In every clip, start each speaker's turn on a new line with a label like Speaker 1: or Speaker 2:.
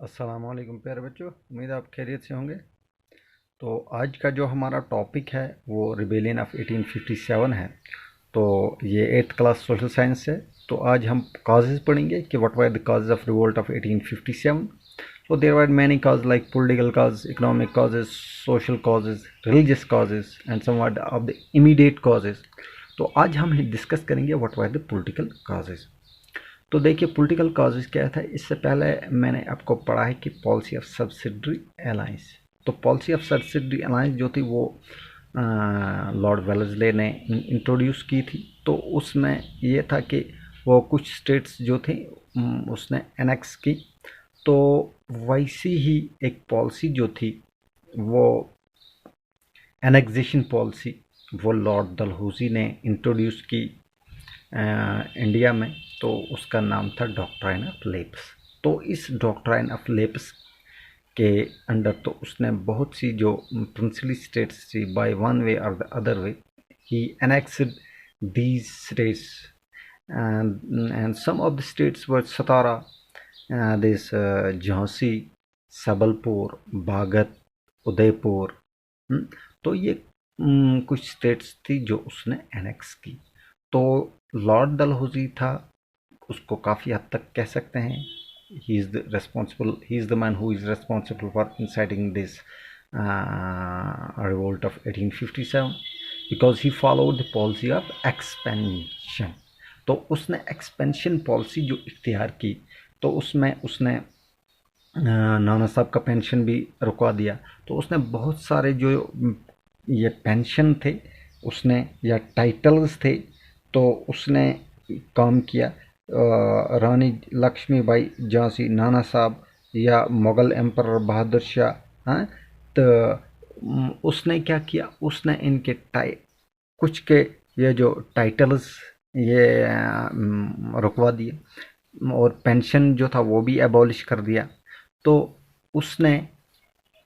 Speaker 1: अस्सलाम वालेकुम प्यारे बच्चों, उम्मीद है आप खैरियत से होंगे। तो आज का जो हमारा टॉपिक है वो रिबेलियन ऑफ 1857 है। तो ये 8th क्लास सोशल साइंस है। तो आज हम काजेज़ पढ़ेंगे कि what were the causes of revolt of 1857। So there were many causes like political causes, economic causes, social causes, religious causes and somewhat of the immediate causes. तो आज हम discuss करेंगे what were the political causes। तो देखिए political causes क्या था। इससे पहले मैंने आपको पढ़ा है कि पॉलिसी ऑफ सब्सिडरी अलायंस। तो पॉलिसी ऑफ सब्सिडरी अलायंस जो थी वो लॉर्ड वेलेस्ले ने इंट्रोड्यूस की थी। तो उसमें ये था कि वो कुछ स्टेट्स जो थी उसने एनेक्स की। तो वैसी ही एक पॉलिसी जो थी वो एनेक्सेशन पॉलिसी वो लॉर्ड डलहौजी ने इंट्रोड्यूस की इंडिया में। तो उसका नाम था डॉक्ट्राइन ऑफ लेप्स। तो इस डॉक्ट्राइन ऑफ लेप्स के अंडर तो उसने बहुत सी जो प्रिंसली स्टेट्स थी बाय वन वे और the other way he annexed these states and some of the states were Satara, this Jhansi, Sambalpur, Baghat, Udaipur. तो ये कुछ स्टेट्स थी जो उसने एनेक्स की। तो लॉर्ड डलहौजी था, उसको काफ़ी हद तक कह सकते हैं he is the man who is responsible for inciting this revolt of 1857 because he followed the policy of expansion। तो उसने एक्सपेंशन पॉलिसी जो इख्तियार की तो उसमें उसने नाना साहब का पेंशन भी रुकवा दिया। तो उसने बहुत सारे जो ये पेंशन थे उसने या टाइटल्स थे तो उसने काम किया। रानी लक्ष्मीबाई झांसी, नाना साहब या मुग़ल एम्पर बहादुर शाह। हाँ, तो उसने क्या किया, उसने इनके कुछ के ये जो टाइटल्स ये रुकवा दिए और पेंशन जो था वो भी एबॉलिश कर दिया। तो उसने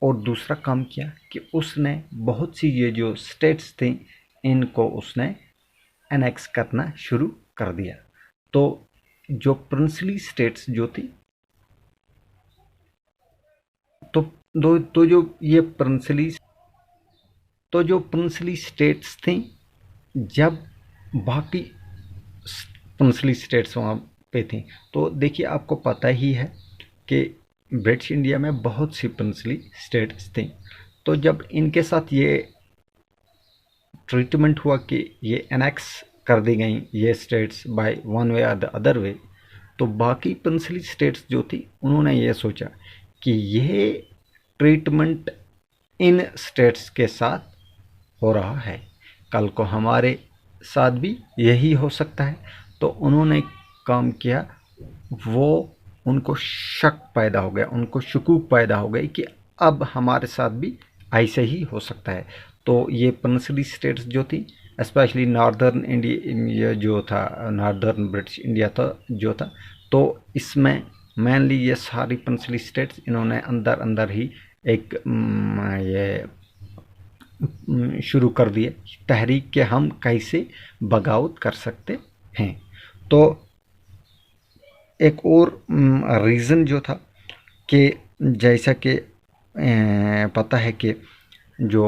Speaker 1: और दूसरा काम किया कि उसने बहुत सी ये जो स्टेट्स थी इनको उसने एनेक्स करना शुरू कर दिया। तो जो प्रिंसली स्टेट्स जो थी तो जो प्रिंसली स्टेट्स थी, जब बाकी प्रिंसली स्टेट्स वहाँ पे थी तो देखिए आपको पता ही है कि ब्रिटिश इंडिया में बहुत सी प्रिंसली स्टेट्स थी। तो जब इनके साथ ये ट्रीटमेंट हुआ कि ये एनेक्स कर दी गई ये स्टेट्स बाय वन वे और द अदर वे, तो बाकी प्रिंसली स्टेट्स जो थी उन्होंने ये सोचा कि ये ट्रीटमेंट इन स्टेट्स के साथ हो रहा है, कल को हमारे साथ भी यही हो सकता है। तो उन्होंने काम किया, वो उनको शक पैदा हो गया, उनको शकूक पैदा हो गई कि अब हमारे साथ भी ऐसे ही हो सकता है। तो ये प्रिंसली स्टेट्स जो थी स्पेशली नॉर्दर्न इंडिया जो था, नॉर्दर्न ब्रिटिश इंडिया था जो था, तो इसमें मेनली ये सारी प्रिंसली स्टेट्स इन्होंने अंदर अंदर ही एक ये शुरू कर दिए तहरीक के हम कैसे बगावत कर सकते हैं। तो एक और रीज़न जो था कि जैसा कि पता है कि जो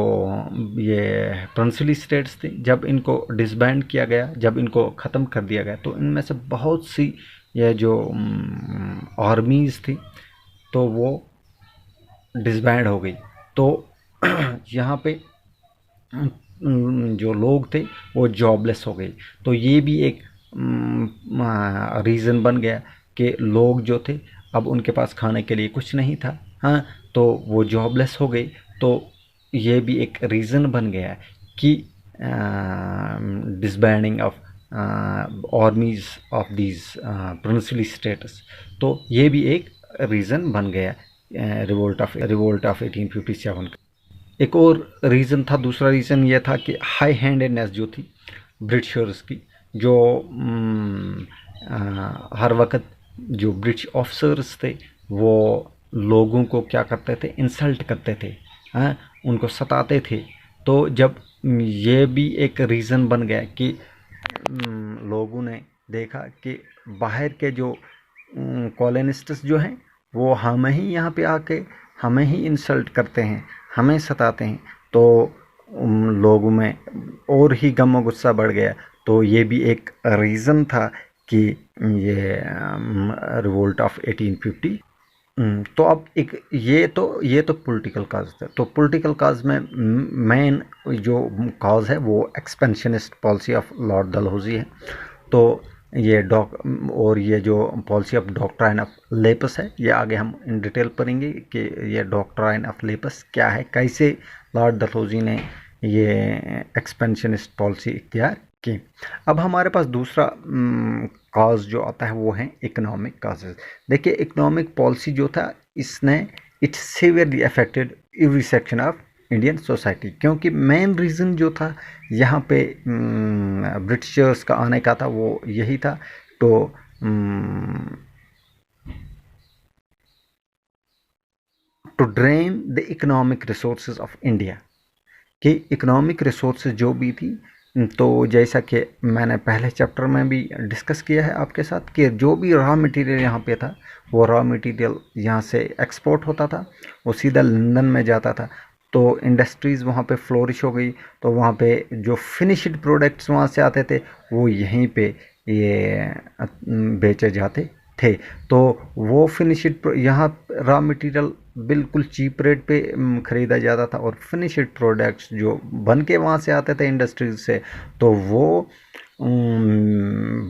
Speaker 1: ये प्रिंसली स्टेट्स थी जब इनको डिसबैंड किया गया, जब इनको ख़त्म कर दिया गया, तो इनमें से बहुत सी ये जो आर्मीज़ थी तो वो डिसबैंड हो गई। तो यहाँ पे जो लोग थे वो जॉबलेस हो गए। तो ये भी एक रीज़न बन गया कि लोग जो थे अब उनके पास खाने के लिए कुछ नहीं था। हाँ, तो वो जॉबलेस हो गए। तो ये भी एक रीज़न बन गया कि disbanding of armies of these princely states. तो ये भी एक रीज़न बन गया रिवोल्ट ऑफ 1857 का। एक और रीज़न था, दूसरा रीज़न ये था कि हाई हैंडेडनेस जो थी ब्रिटिशर्स की, जो हर वक्त जो ब्रिटिश ऑफिसर्स थे वो लोगों को क्या करते थे, इंसल्ट करते थे। हाँ, उनको सताते थे। तो जब ये भी एक रीज़न बन गया कि लोगों ने देखा कि बाहर के जो कॉलोनिस्ट्स जो हैं वो हमें ही यहाँ पे आके हमें ही इंसल्ट करते हैं, हमें सताते हैं, तो लोगों में और ही गम और गुस्सा बढ़ गया। तो ये भी एक रीज़न था कि ये रिवोल्ट ऑफ 1850। तो अब एक ये तो पॉलिटिकल काज था। तो पॉलिटिकल काज में मेन जो काज है वो expansionist policy of Lord Dalhousie है। तो ये डॉक और ये जो policy of doctrine of Lepus है, ये आगे हम इन डिटेल पढ़ेंगे कि ये डॉक्ट्राइन ऑफ लेपस क्या है, कैसे लॉर्ड डलहौजी ने ये एक्सपेंशनिस्ट पॉलिसी इख्तियार की। अब हमारे पास दूसरा काज जो आता है वो है इकोनॉमिक काजेज। देखिए इकोनॉमिक पॉलिसी जो था इसने it severely affected every section of Indian society, क्योंकि मेन रीज़न जो था यहाँ पे ब्रिटिशर्स का आने का था वो यही था। तो to drain the economic resources of India, कि इकोनॉमिक रिसोर्सेज जो भी थी, तो जैसा कि मैंने पहले चैप्टर में भी डिस्कस किया है आपके साथ कि जो भी रॉ मटेरियल यहाँ पे था वो रॉ मटेरियल यहाँ से एक्सपोर्ट होता था, वो सीधा लंदन में जाता था। तो इंडस्ट्रीज़ वहाँ पे फ्लोरिश हो गई, तो वहाँ पे जो फिनिश्ड प्रोडक्ट्स वहाँ से आते थे वो यहीं पे ये बेचे जाते थे। तो वो फिनिश्ड यहाँ रॉ मटेरियल बिल्कुल चीप रेट पे ख़रीदा जाता था, और फिनिश्ड प्रोडक्ट्स जो बन के वहाँ से आते थे इंडस्ट्रीज से, तो वो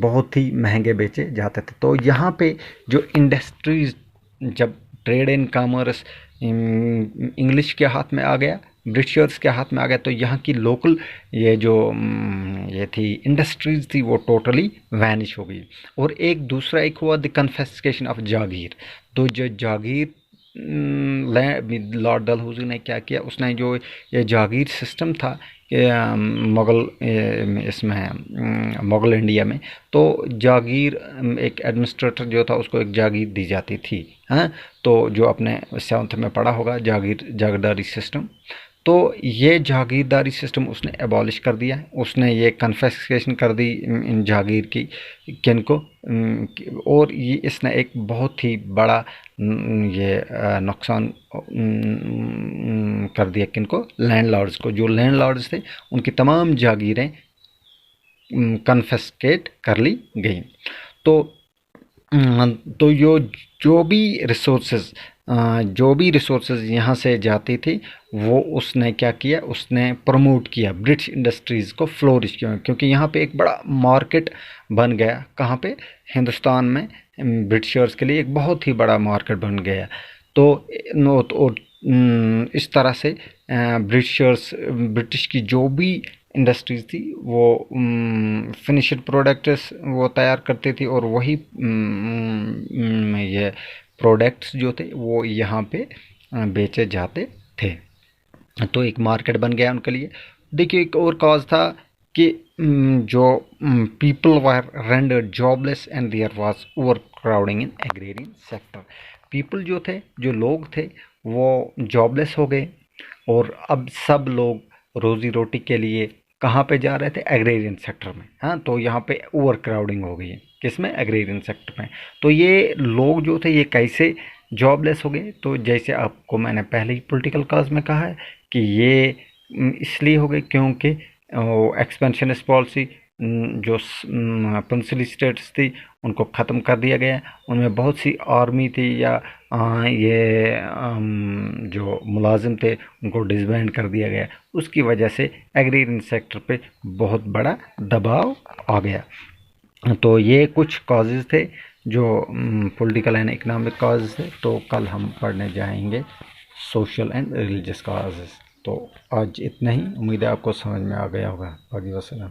Speaker 1: बहुत ही महंगे बेचे जाते थे। तो यहाँ पे जो इंडस्ट्रीज, जब ट्रेड एंड कॉमर्स इंग्लिश के हाथ में आ गया, ब्रिटिशर्स के हाथ में आ गया, तो यहाँ की लोकल ये जो ये थी इंडस्ट्रीज थी वो टोटली वैनिश हो गई। और एक दूसरा एक हुआ द कन्फिस्केशन ऑफ जागीर। तो जो जागीर लॉर्ड डलहौजी ने क्या किया, उसने जो ये जागीर सिस्टम था मुग़ल इसमें मुग़ल इंडिया में, तो जागीर एक एडमिनिस्ट्रेटर जो था उसको एक जागीर दी जाती थी। हाँ, तो जो अपने 7th में पढ़ा होगा जागीरदारी सिस्टम। तो ये जागीरदारी सिस्टम उसने एबॉलिश कर दिया, उसने ये कन्फिस्केशन कर दी इन जागीर की किन को, और ये इसने एक बहुत ही बड़ा ये नुकसान कर दिया किनको, लैंडलॉर्ड्स को। जो लैंडलॉर्ड्स थे उनकी तमाम जागीरें कन्फिस्केट कर ली गई। तो जो भी रिसोर्सेज यहाँ से जाती थी वो उसने क्या किया, उसने प्रमोट किया ब्रिटिश इंडस्ट्रीज़ को फ्लोरिश किया, क्योंकि यहाँ पे एक बड़ा मार्केट बन गया। कहाँ पे? हिंदुस्तान में ब्रिटिशर्स के लिए एक बहुत ही बड़ा मार्केट बन गया। तो इस तरह से ब्रिटिश की जो भी इंडस्ट्रीज थी वो फिनिश्ड प्रोडक्ट्स वो तैयार करती थी, और वही ये प्रोडक्ट्स जो थे वो यहाँ पे बेचे जाते थे। तो एक मार्केट बन गया उनके लिए। देखिए एक और कॉज था कि जो people were rendered jobless and there was over crowding in agrarian sector. People जो थे, जो लोग थे, वो जॉबलेस हो गए, और अब सब लोग रोज़ी रोटी के लिए कहाँ पे जा रहे थे? एग्रेरियन सेक्टर में। हाँ, तो यहाँ पे ओवर क्राउडिंग हो गई है, किसमें? एग्रेरियन सेक्टर में। तो ये लोग जो थे ये कैसे जॉबलेस हो गए? तो जैसे आपको मैंने पहले ही पॉलिटिकल काज में कहा है कि ये इसलिए हो गए क्योंकि एक्सपेंशनिस्ट पॉलिसी जो प्रिंसली स्टेट्स थी उनको ख़त्म कर दिया गया। उनमें बहुत सी आर्मी थी या ये जो मुलाजिम थे उनको डिसबैंड कर दिया गया। उसकी वजह से एग्रीरियन सेक्टर पे बहुत बड़ा दबाव आ गया। तो ये कुछ कॉजेज़ थे जो पॉलिटिकल एंड इकोनॉमिक कॉजेज़ थे। तो कल हम पढ़ने जाएंगे सोशल एंड रिलीजियस कॉजेज़। तो आज इतना ही, उम्मीद है आपको समझ में आ गया होगा। बाकी वसल्लम।